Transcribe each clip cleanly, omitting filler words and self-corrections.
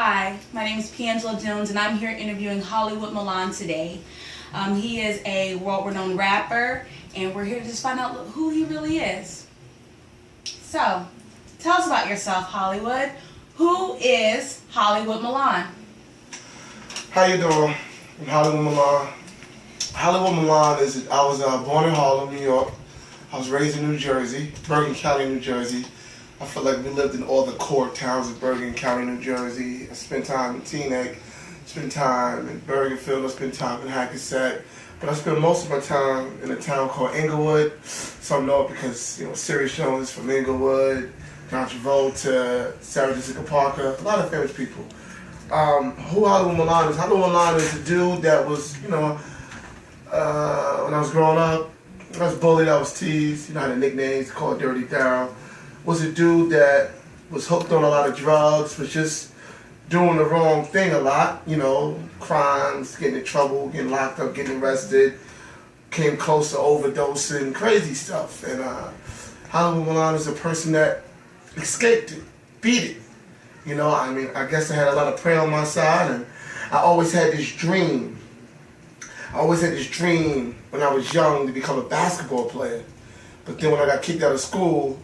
Hi, my name is Piangela Jones, and I'm here interviewing Hollywood Milan today. He is a world-renowned rapper, and we're here to just find out who he really is. So, tell us about yourself, Hollywood. Who is Hollywood Milan? How you doing? I'm Hollywood Milan. Hollywood Milan is, I was born in Harlem, New York. I was raised in New Jersey, Bergen County, New Jersey. I feel like we lived in all the core towns of Bergen County, New Jersey. I spent time in Teaneck, spent time in Bergenfield, I spent time in Hackensack. But I spent most of my time in a town called Inglewood. Some know it because, Sirius Jones is from Inglewood, John Travolta, Sarah Jessica Parker, a lot of famous people. Who Hollywood Milan is? Hollywood Milan is a dude that was, when I was growing up, I was bullied, I was teased, I had a nickname called Dirty Darryl. Was a dude that was hooked on a lot of drugs, was just doing the wrong thing a lot, crimes, getting in trouble, getting locked up, getting arrested, came close to overdosing, crazy stuff. And Hollywood Milan is a person that escaped it, beat it. I guess I had a lot of prayer on my side, and I always had this dream. I always had this dream when I was young to become a basketball player. But then when I got kicked out of school,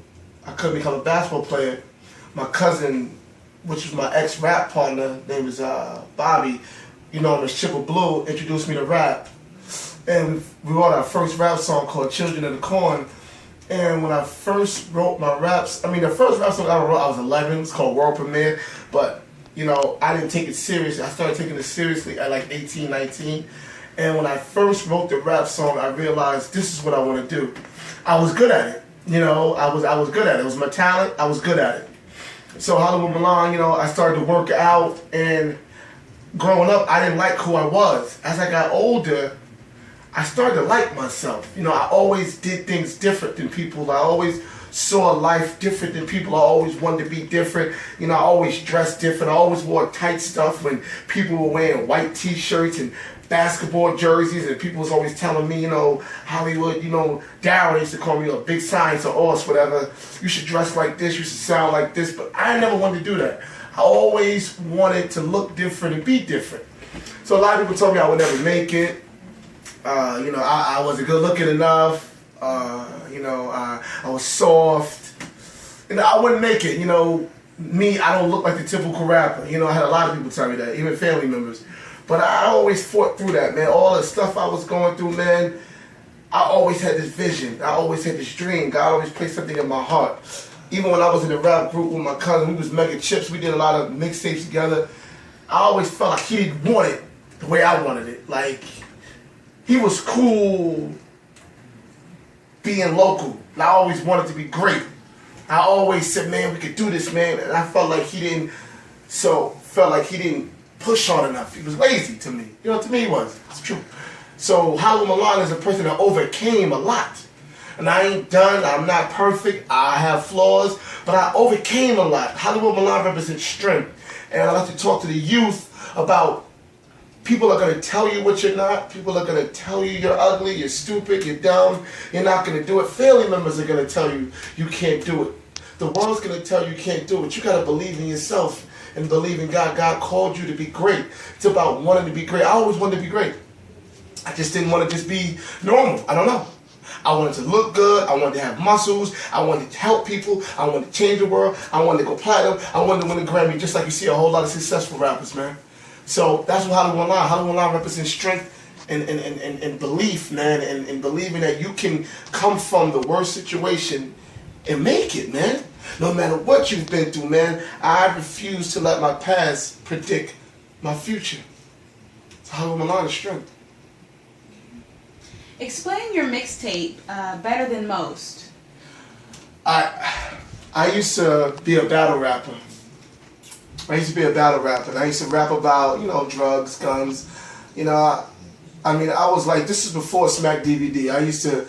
I couldn't become a basketball player. My cousin, which was my ex-rap partner, name was Bobby, him as Chipper Blue, introduced me to rap. And we wrote our first rap song called Children of the Corn. And when I first wrote my raps, the first rap song I ever wrote, I was 11, it's called World Premiere. But, I didn't take it seriously. I started taking it seriously at like 18, 19. And when I first wrote the rap song, I realized this is what I want to do. I was good at it. I was good at it. It was my talent. I was good at it. So Hollywood Milan, I started to work out, and growing up, I didn't like who I was. As I got older, I started to like myself. I always did things different than people. I always saw life different than people. I always wanted to be different. I always dressed different. I always wore tight stuff when people were wearing white t-shirts and basketball jerseys, and people was always telling me, Hollywood, Darryl, they used to call me a big science or horse, whatever. You should dress like this, you should sound like this, but I never wanted to do that. I always wanted to look different and be different. So a lot of people told me I would never make it. I wasn't good looking enough. I was soft. I wouldn't make it. Me, I don't look like the typical rapper. I had a lot of people tell me that, even family members. But I always fought through that, man. All the stuff I was going through, man, I always had this vision. I always had this dream. God always placed something in my heart. Even when I was in the rap group with my cousin, we was Mega Chips. We did a lot of mixtapes together. I always felt like he didn't want it the way I wanted it. Like, he was cool being local. And I always wanted to be great. I always said, man, we could do this, man. And I felt like he didn't push hard enough. He was lazy to me. To me he was. It's true. So Hollywood Milan is a person that overcame a lot. And I ain't done. I'm not perfect. I have flaws. But I overcame a lot. Hollywood Milan represents strength. And I like to talk to the youth about people are going to tell you what you're not. People are going to tell you you're ugly, you're stupid, you're dumb, you're not going to do it. Family members are going to tell you you can't do it. The world's going to tell you can't do it. You got to believe in yourself and believe in God. God called you to be great. It's about wanting to be great. I always wanted to be great. I just didn't want to just be normal. I don't know. I wanted to look good. I wanted to have muscles. I wanted to help people. I wanted to change the world. I wanted to go platinum. I wanted to win a Grammy, just like you see a whole lot of successful rappers, man. So that's what Hollywood Milan. Hollywood Milan represents strength and belief, man, and believing that you can come from the worst situation and make it, man. No matter what you've been through, man, I refuse to let my past predict my future. So Hollywood Milan is strength. Explain your mixtape better than most. I used to be a battle rapper. And I used to rap about, drugs, guns. I was like, this is before Smack DVD. I used to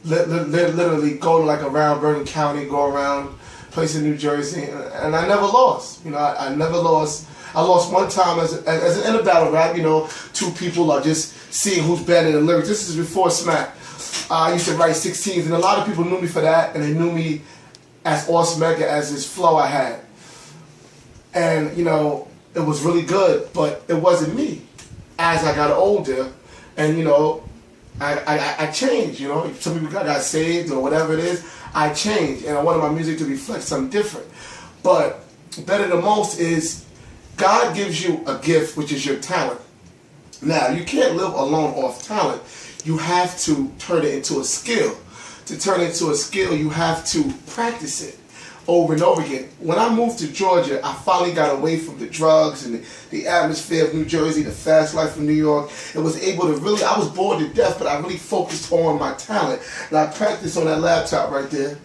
literally go to like around Bergen County, go around place in New Jersey, and I never lost. I never lost. I lost one time in a battle rap. Two people are just seeing who's better than lyrics. This is before Smack. I used to write 16s, and a lot of people knew me for that, and they knew me as Awesome Mega, as this flow I had. And, it was really good, but it wasn't me. As I got older, and I changed. Some people got saved or whatever it is. I changed, and I wanted my music to reflect something different. But better than most is God gives you a gift, which is your talent. Now, you can't live alone off talent. You have to turn it into a skill. To turn it into a skill, you have to practice it over and over again. When I moved to Georgia, I finally got away from the drugs and the atmosphere of New Jersey, the fast life of New York, and was able to really, I was bored to death, but I really focused on my talent. And I practiced on that laptop right there.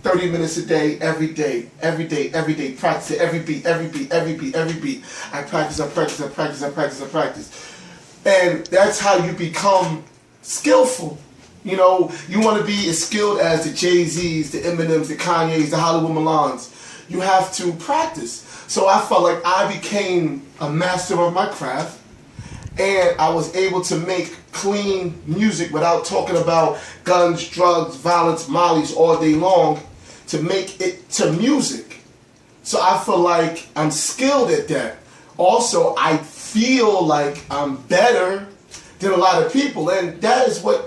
30 minutes a day, every day, every day, every day. Practice it, every beat, every beat, every beat, every beat. I practice. And that's how you become skillful. You want to be as skilled as the Jay-Z's, the Eminems, the Kanye's, the Hollywood Milans. You have to practice. So I felt like I became a master of my craft, and I was able to make clean music without talking about guns, drugs, violence, mollies all day long, to make it to music. So I feel like I'm skilled at that. Also, I feel like I'm better than a lot of people, and that is what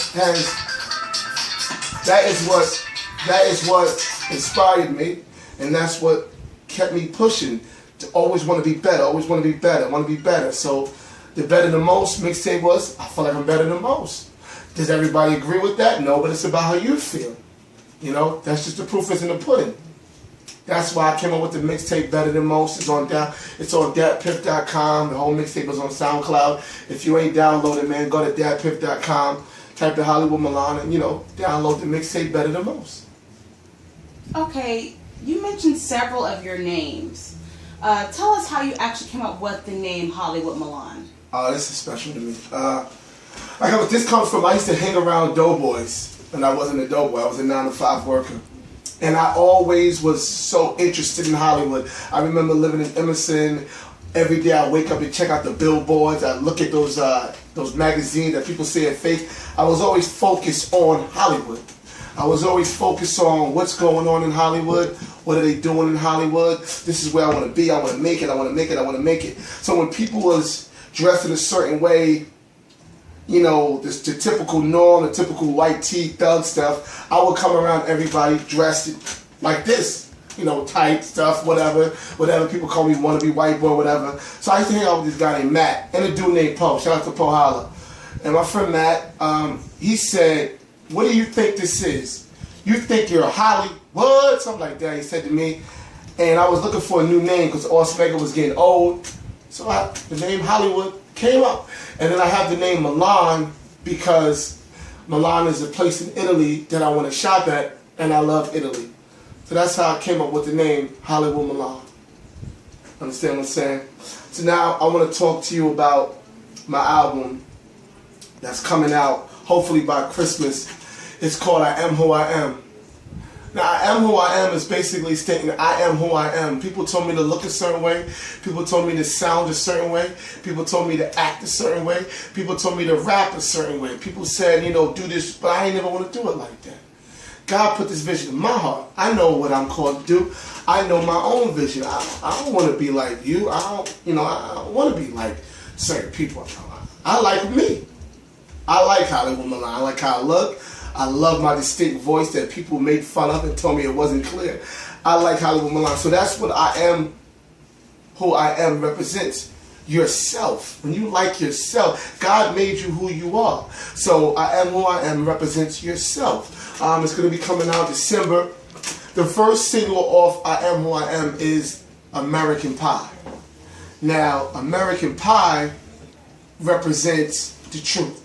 inspired me, and that's what kept me pushing to always want to be better, always want to be better, want to be better. So the Better Than Most mixtape was, I feel like I'm better than most. Does everybody agree with that? No, but it's about how you feel. That's just the proof is in the pudding. That's why I came up with the mixtape Better Than Most. It's on datpiff.com. The whole mixtape is on SoundCloud. If you ain't downloaded, man, go to datpiff.com, type in Hollywood Milan, and download the mixtape Better Than Most. Okay, you mentioned several of your names. Tell us how you actually came up with the name Hollywood Milan. This is special to me. This comes from, I used to hang around doughboys, and I wasn't a doughboy. I was a 9-to-5 worker. And I always was so interested in Hollywood. I remember living in Emerson. Every day I wake up and check out the billboards. I look at those magazines that people say are fake. I was always focused on Hollywood. I was always focused on what's going on in Hollywood. What are they doing in Hollywood? This is where I want to be. I want to make it. I want to make it. I want to make it. So when people was dressed in a certain way, the typical norm, the typical white tee thug stuff, I would come around everybody dressed like this, tight stuff, whatever people call me, wannabe white boy, whatever. So I used to hang out with this guy named Matt and a dude named Poe. Shout out to Poe Holla. And my friend Matt, he said, "What do you think this is? You think you're a Hollywood?" Something like that, he said to me. And I was looking for a new name because Osmega was getting old. So the name Hollywood came up. And then I have the name Milan because Milan is a place in Italy that I want to shop at, and I love Italy. So that's how I came up with the name Hollywood Milan. Understand what I'm saying? So now I want to talk to you about my album that's coming out hopefully by Christmas. It's called I Am Who I Am. Now, I Am Who I Am is basically stating that I am who I am. People told me to look a certain way. People told me to sound a certain way. People told me to act a certain way. People told me to rap a certain way. People said, do this, but I ain't never want to do it like that. God put this vision in my heart. I know what I'm called to do. I know my own vision. I don't want to be like you. I don't want to be like certain people. I like me. I like Hollywood Milan. I like how I look. I love my distinct voice that people made fun of and told me it wasn't clear. I like Hollywood Milan. So that's what I am, who I am represents. Yourself. When you like yourself, God made you who you are. So I Am Who I Am represents yourself. It's going to be coming out December. The first single off I Am Who I Am is American Pie. Now, American Pie represents the truth.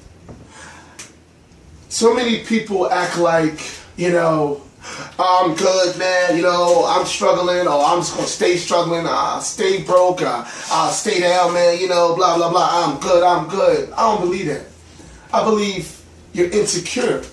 So many people act like, I'm good, man, I'm struggling, or I'm just going to stay struggling, I'll stay broke, I'll stay down, man, blah, blah, blah, I'm good. I don't believe that. I believe you're insecure.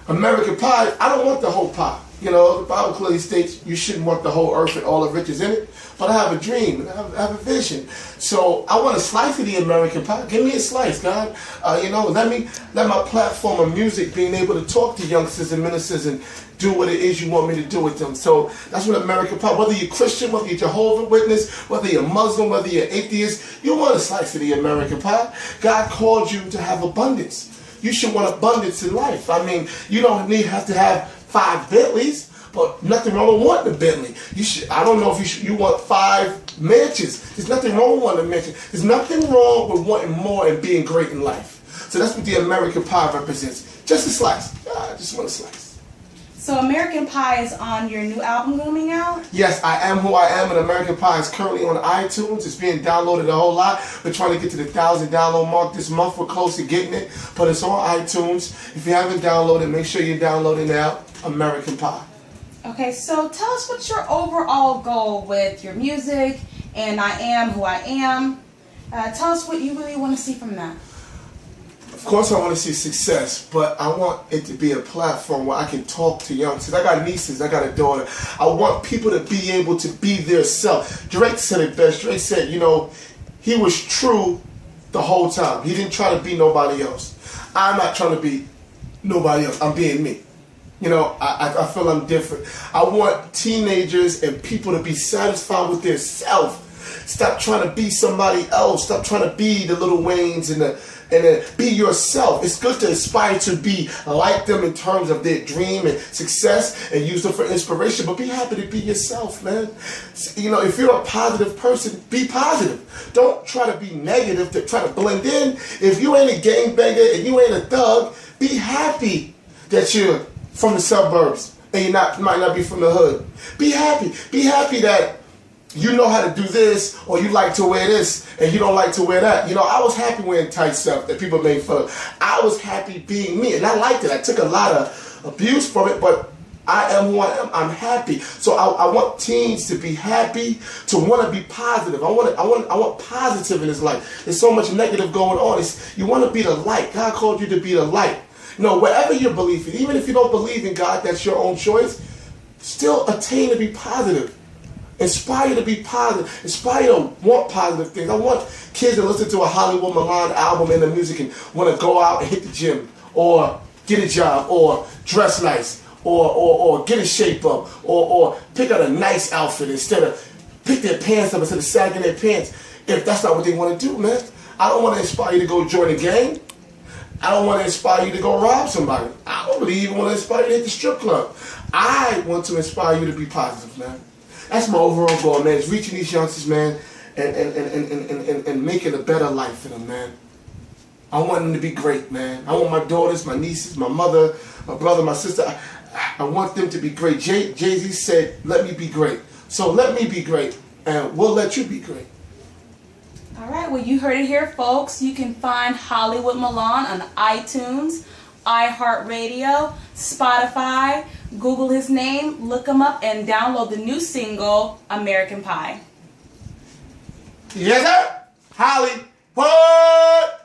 American Pie, I don't want the whole pie. You know, the Bible clearly states you shouldn't want the whole earth and all the riches in it, but I have a dream and I have a vision. So I want a slice of the American pie. Give me a slice, God. You know, let my platform of music being able to talk to youngsters and ministers and do what it is you want me to do with them. So that's what American pie. Whether you're Christian, whether you're Jehovah's Witness, whether you're Muslim, whether you're atheist, you want a slice of the American pie. God called you to have abundance. You should want abundance in life. I mean, you don't have to have 5 Bentleys, but nothing wrong with wanting a Bentley. You should. I don't know if you want 5 mansions. There's nothing wrong with wanting a mansion. There's nothing wrong with wanting more and being great in life. So that's what the American pie represents. Just a slice. I just want a slice. So American Pie is on your new album coming out? Yes, I Am Who I Am, and American Pie is currently on iTunes. It's being downloaded a whole lot. We're trying to get to the 1,000 download mark this month. We're close to getting it, but it's on iTunes. If you haven't downloaded, make sure you download it now. American Pie. Okay, so tell us what's your overall goal with your music and I Am Who I Am. Tell us what you really want to see from that. Of course I want to see success, but I want it to be a platform where I can talk to youngsters. I got nieces, I got a daughter. I want people to be able to be their self. Drake said it best. Drake said, you know, he was true the whole time. He didn't try to be nobody else. I'm not trying to be nobody else. I'm being me. You know, I feel I'm different. I want teenagers and people to be satisfied with their self. Stop trying to be somebody else. Stop trying to be the Lil Waynes and be yourself. It's good to aspire to be like them in terms of their dream and success and use them for inspiration, but be happy to be yourself, man. You know, if you're a positive person, be positive. Don't try to be negative to try to blend in. If you ain't a gangbanger and you ain't a thug, be happy that you're from the suburbs and you might not be from the hood. Be happy. Be happy that you know how to do this, or you like to wear this, and you don't like to wear that. You know, I was happy wearing tight stuff that people made fun of. I was happy being me, and I liked it. I took a lot of abuse from it, but I am who I am. I'm happy. So I want teens to be happy, to want to be positive. I want positive in his life. There's so much negative going on. You want to be the light. God called you to be the light. You know, wherever your belief is, even if you don't believe in God, that's your own choice. Still attain to be positive. Inspire to be positive. Inspire to want positive things. I want kids to listen to a Hollywood Milan album and the music and want to go out and hit the gym, or get a job, or dress nice, or get a shape up, or pick out a nice outfit instead of pick their pants up instead of sagging their pants. If that's not what they want to do, man. I don't want to inspire you to go join a gang. I don't want to inspire you to go rob somebody. I don't really even want to inspire you to hit the strip club. I want to inspire you to be positive, man. That's my overall goal, man. Is reaching these youngsters, man, and making a better life for them, man. I want them to be great, man. I want my daughters, my nieces, my mother, my brother, my sister. I want them to be great. Jay-Z said, let me be great. So let me be great, and we'll let you be great. All right, well, you heard it here, folks. You can find Hollywood Milan on iTunes, iHeartRadio, Spotify. Google his name, look him up, and download the new single, American Pie. Yes, sir. Hollywood.